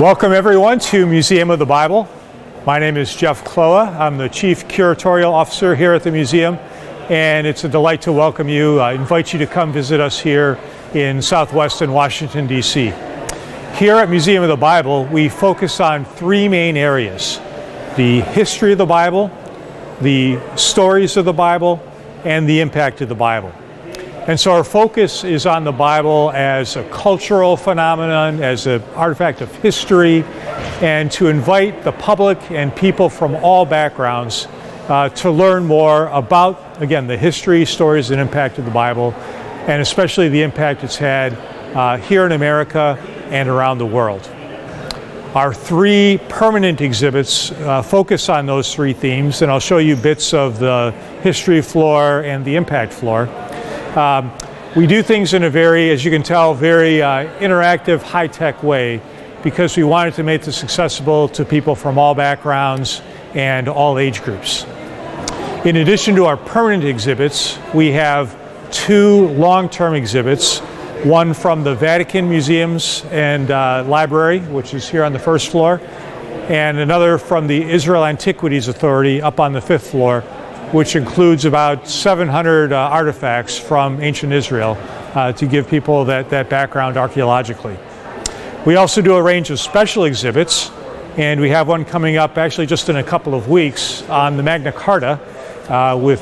Welcome everyone to Museum of the Bible. My name is Jeff Kloha. I'm the Chief Curatorial Officer here at the museum, and it's a delight to welcome you. I invite you to come visit us here in southwestern Washington, D.C. Here at Museum of the Bible, we focus on three main areas: the history of the Bible, the stories of the Bible, and the impact of the Bible. And so our focus is on the Bible as a cultural phenomenon, as an artifact of history, and to invite the public and people from all backgrounds to learn more about, again, the history, stories, and impact of the Bible, and especially the impact it's had here in America and around the world. Our three permanent exhibits focus on those three themes, and I'll show you bits of the history floor and the impact floor. We do things in a very, as you can tell, very interactive, high-tech way, because we wanted to make this accessible to people from all backgrounds and all age groups. In addition to our permanent exhibits, we have two long-term exhibits, one from the Vatican Museums and Library, which is here on the first floor, and another from the Israel Antiquities Authority up on the fifth floor, which includes about 700 artifacts from ancient Israel to give people that background archaeologically. We also do a range of special exhibits, and we have one coming up actually just in a couple of weeks on the Magna Carta, with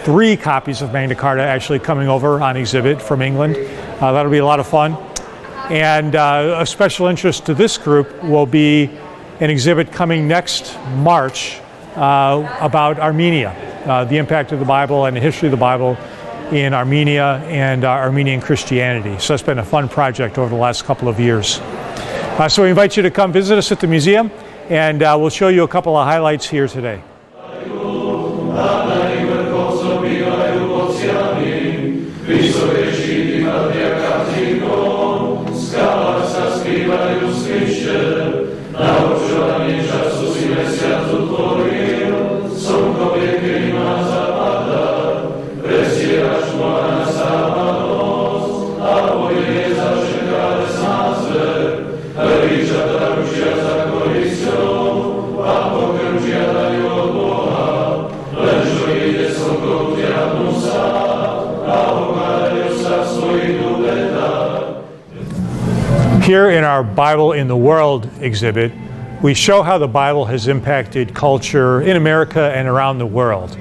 3 copies of Magna Carta actually coming over on exhibit from England. That'll be a lot of fun. And a special interest to this group will be an exhibit coming next March about Armenia. The impact of the Bible and the history of the Bible in Armenia and Armenian Christianity. So it's been a fun project over the last couple of years. So we invite you to come visit us at the museum, and we'll show you a couple of highlights here today. Here in our Bible in the World exhibit, we show how the Bible has impacted culture in America and around the world.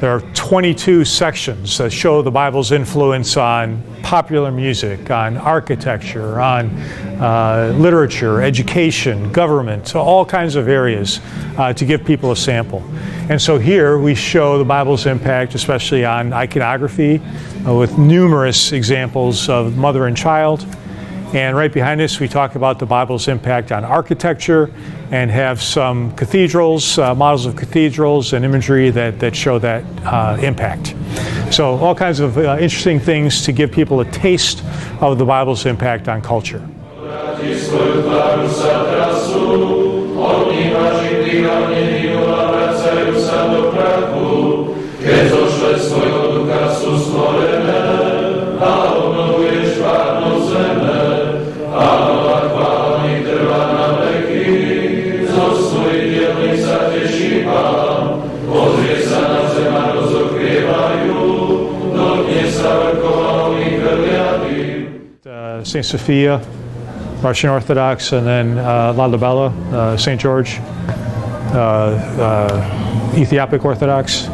There are 22 sections that show the Bible's influence on popular music, on architecture, on literature, education, government, so all kinds of areas to give people a sample. And so here we show the Bible's impact, especially on iconography, with numerous examples of mother and child. And right behind us, we talk about the Bible's impact on architecture and have some cathedrals, models of cathedrals and imagery that show that impact. So all kinds of interesting things to give people a taste of the Bible's impact on culture. St. Sophia, Russian Orthodox, and then Lalibela, St. George, Ethiopic Orthodox.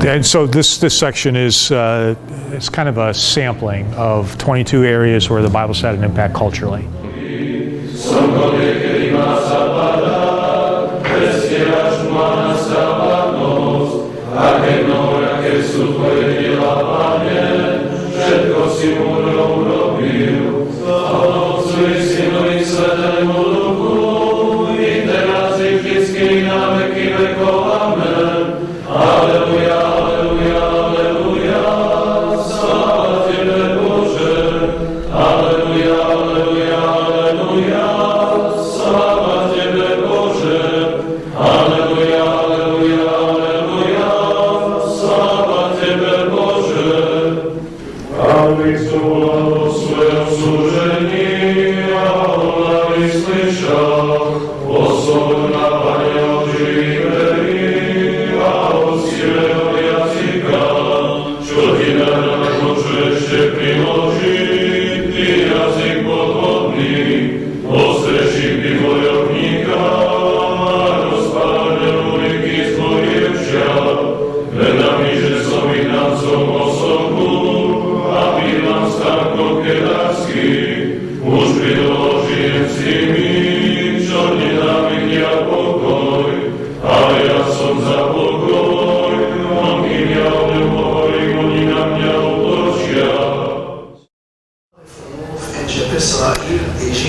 And so this section is it's kind of a sampling of 22 areas where the Bible's had an impact culturally.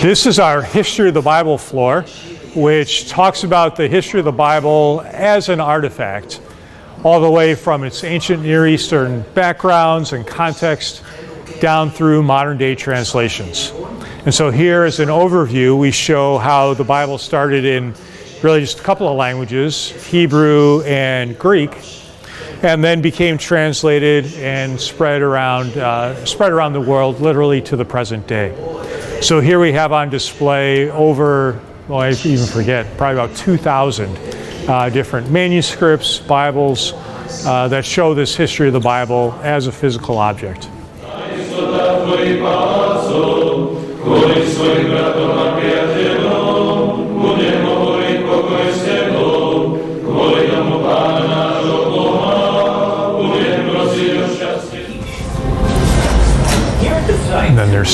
This is our History of the Bible floor, which talks about the history of the Bible as an artifact, all the way from its ancient Near Eastern backgrounds and context down through modern day translations. And so here as an overview, we show how the Bible started in really just a couple of languages, Hebrew and Greek, and then became translated and spread around the world, literally to the present day. So here we have on display over, well, I even forget, probably about 2,000 different manuscripts, Bibles, that show this history of the Bible as a physical object. And then there's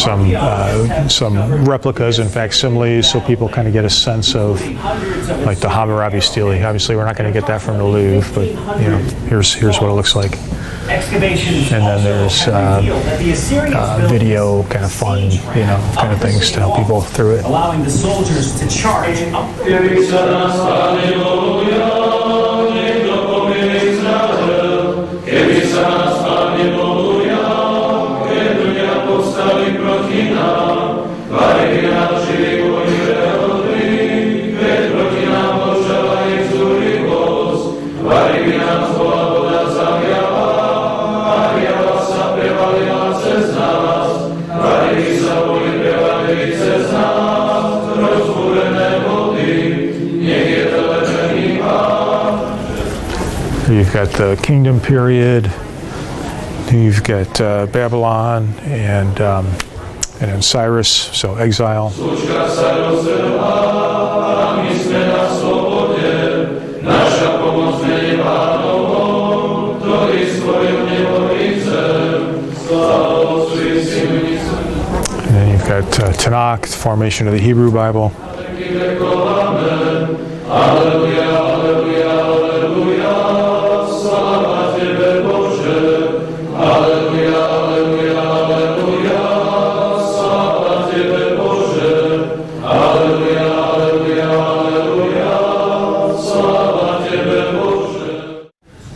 some replicas and facsimiles, so people kind of get a sense of, like the Hammurabi stele. Obviously, we're not going to get that from the Louvre, but you know, here's what it looks like. And then there's video, kind of fun, you know, kind of things to help people through it. Allowing the soldiers to charge up. You've got the kingdom period. You've got Babylon and then Cyrus, so exile. And then you've got Tanakh, the formation of the Hebrew Bible.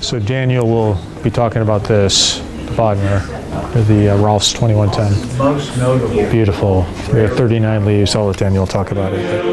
So Daniel will be talking about this, the bottom there, the Rolf's 2110. Most notable. Beautiful. We have 39 leaves. I'll let Daniel talk about it.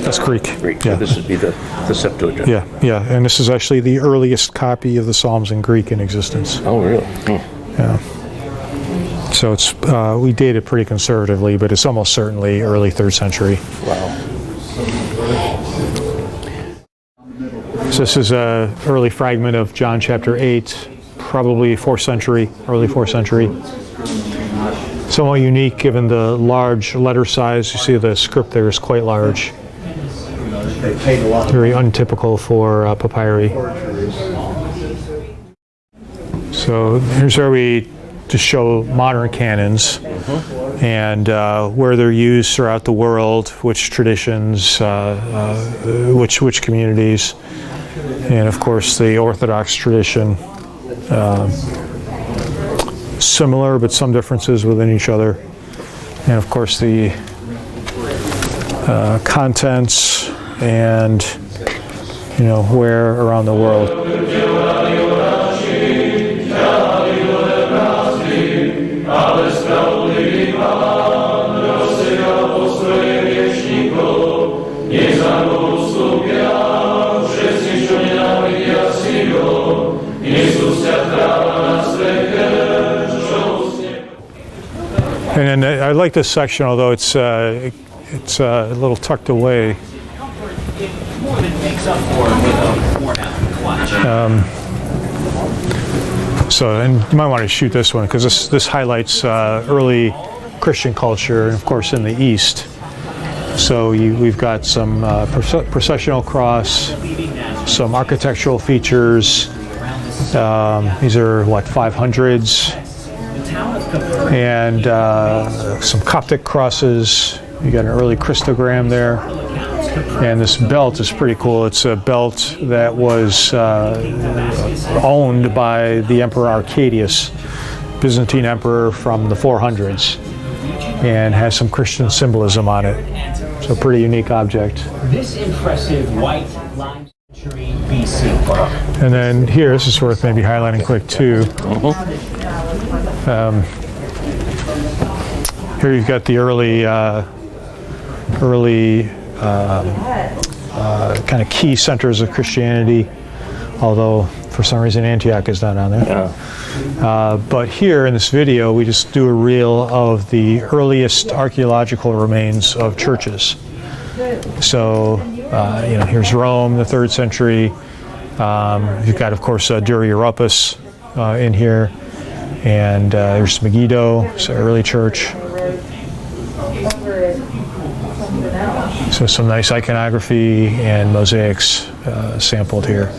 That's Greek. Yeah. So this would be the Septuagint. Yeah, and this is actually the earliest copy of the Psalms in Greek in existence. Oh, really? Yeah. So it's we date it pretty conservatively, but it's almost certainly early 3rd century. Wow. So this is an early fragment of John chapter 8, probably 4th century, early 4th century. Somewhat unique given the large letter size. You see the script there is quite large. Very untypical for papyri. So here's where we just show modern canons and where they're used throughout the world, which traditions, which communities, and of course the Orthodox tradition. Similar, but some differences within each other. And of course the contents and, you know, where around the world. I like this section, although it's a little tucked away. More than makes up for it with a worn out watch. So, and you might want to shoot this one because this highlights early Christian culture, and of course in the East. So we've got some processional cross, some architectural features. These are what, 500s, and some Coptic crosses. You got an early Christogram there, and this belt is pretty cool. It's a belt that was owned by the Emperor Arcadius, Byzantine emperor from the 400s, and has some Christian symbolism on it. So pretty unique object. This impressive white lime century BC. And then here, this is worth maybe highlighting quick too. Here you've got the early kind of key centers of Christianity, although for some reason Antioch is not on there. Yeah. But here in this video, we just do a reel of the earliest archaeological remains of churches. So, here's Rome, the 3rd century. You've got, of course, Dura Europus in here, and there's Megiddo, so early church. So some nice iconography and mosaics sampled here.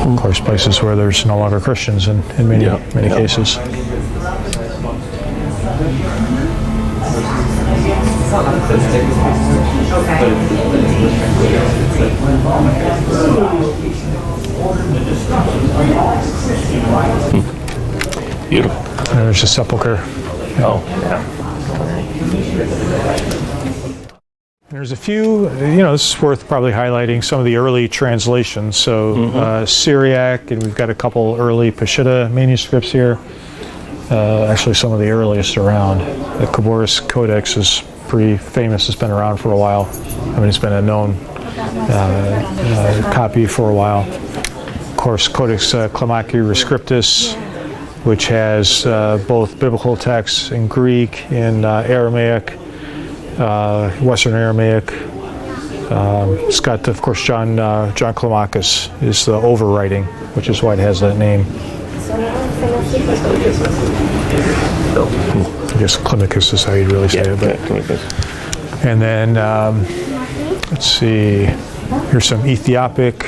Of course, places where there's no longer Christians in many cases. Beautiful. And there's a sepulcher. Oh, yeah. There's a few, this is worth probably highlighting some of the early translations. So Syriac, and we've got a couple early Peshitta manuscripts here. Actually, some of the earliest around. The Khaboris Codex is pretty famous. It's been around for a while. I mean, it's been a known copy for a while. Of course, Codex Klamachi Rescriptus, which has both biblical texts in Greek, in Aramaic, Western Aramaic. It's got, of course, John Climacus is the overwriting, which is why it has that name. I guess Climacus is how you'd really say it. But. And then, let's see, here's some Ethiopic.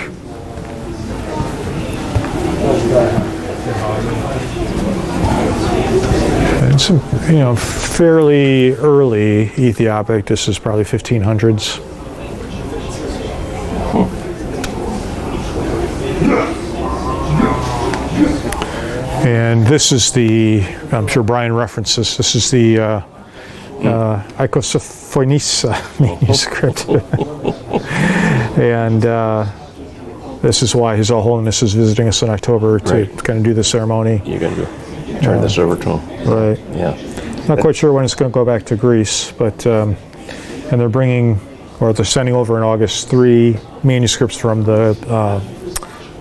And some, fairly early Ethiopic. This is probably 1500s. And this is the, I'm sure Brian references, this is the Icosophonis manuscript. And this is why His Holiness is visiting us in October to kind of do the ceremony. You're going to turn this over to him. Right. Yeah. Not quite sure when it's going to go back to Greece, but, and they're bringing, or they're sending over in August 3 manuscripts from the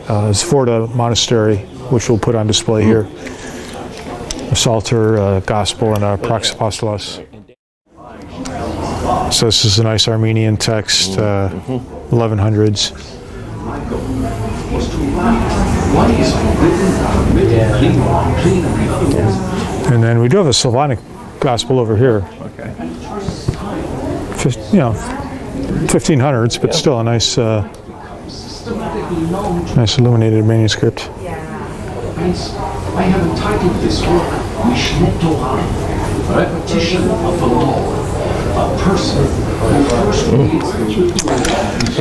Sforda Monastery, which we'll put on display here. A Psalter, Gospel, and a Prax Apostolos. So this is a nice Armenian text, 1100s. And then we do have a Slavonic Gospel over here. Okay. 1500s, but still a nice, nice illuminated manuscript. I have entitled this work Mishneh Torah, repetition of the law, a person who first reads.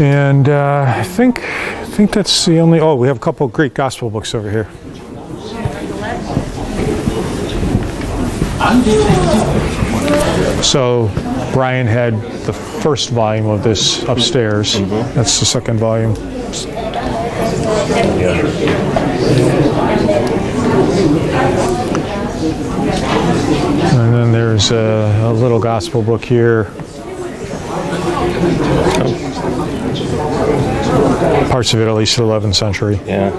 And I think that's the only. Oh, we have a couple of Greek gospel books over here. So Brian had the first volume of this upstairs. That's the second volume. And then there's a little gospel book here. Parts of it at least the 11th century. Yeah.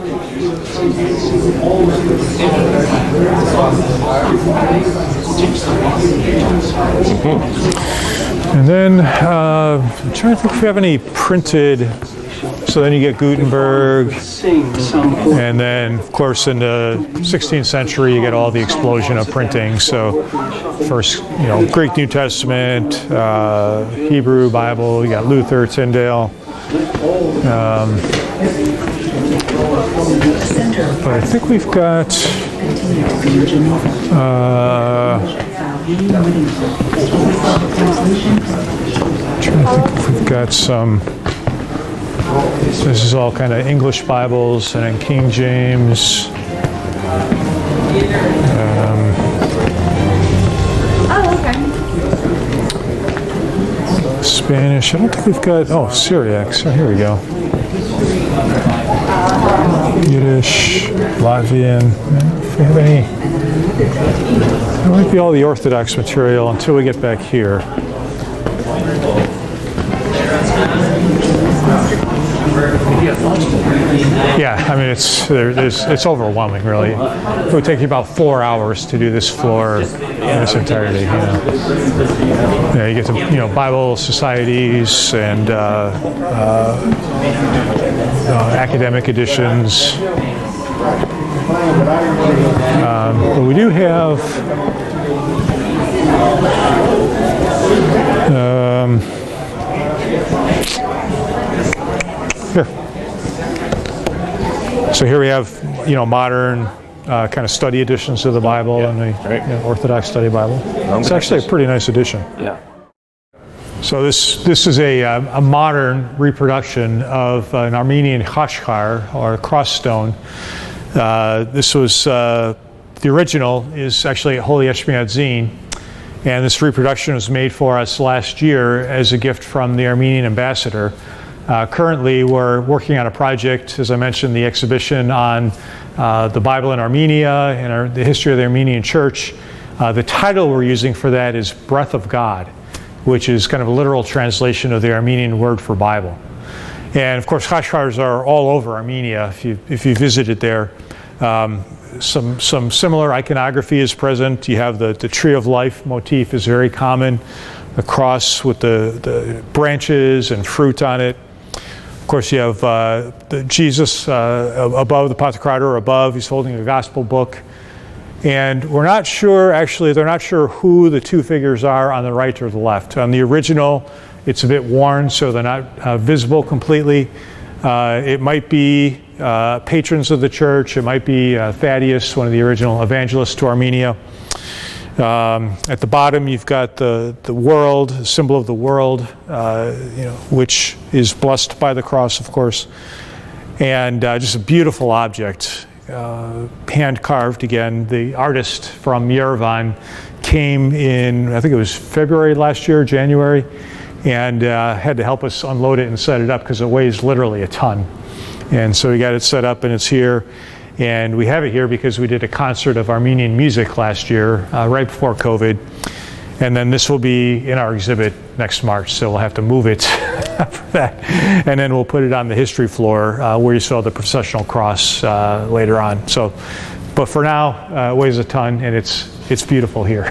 And then I'm trying to think if we have any printed. So then you get Gutenberg, and then of course in the 16th century you get all the explosion of printing. So first, Greek New Testament, Hebrew Bible. You got Luther, Tyndale. But I think we've got. I'm trying to think if we've got some. This is all kind of English Bibles, and then King James. Spanish. I don't think we've got. Oh, Syriac. So here we go. Yiddish, Latvian. If we have any. That might be all the Orthodox material until we get back here. Yeah, I mean it's overwhelming, really. It would take you about 4 hours to do this floor in its entirety. You get to Bible societies and academic editions. But we do have. Here. So here we have, modern kind of study editions of the Bible and the Orthodox Study Bible. It's actually a pretty nice edition. Yeah. So this is a modern reproduction of an Armenian khashkar, or cross stone. This was the original is actually a Holy Eshmiadzin, and this reproduction was made for us last year as a gift from the Armenian ambassador. Currently, we're working on a project, as I mentioned, the exhibition on the Bible in Armenia and the history of the Armenian Church. The title we're using for that is Breath of God, which is kind of a literal translation of the Armenian word for Bible. And of course, khashkars are all over Armenia if you visited there. Some similar iconography is present. You have the tree of life motif is very common, the cross with the branches and fruit on it. Of course, you have the Jesus above, the Pantocrator above. He's holding a gospel book. And we're not sure, actually, they're not sure who the two figures are on the right or the left. On the original, it's a bit worn, so they're not visible completely. It might be patrons of the church. It might be Thaddeus, one of the original evangelists to Armenia. At the bottom, you've got the world, the symbol of the world, which is blessed by the cross, of course. And just a beautiful object, hand carved again. The artist from Yerevan came in, I think it was February last year, January, and had to help us unload it and set it up because it weighs literally a ton. And so we got it set up and it's here. And we have it here because we did a concert of Armenian music last year, right before COVID. And then this will be in our exhibit next March, so we'll have to move it for that. And then we'll put it on the history floor where you saw the processional cross later on. So, but for now, it weighs a ton and it's beautiful here.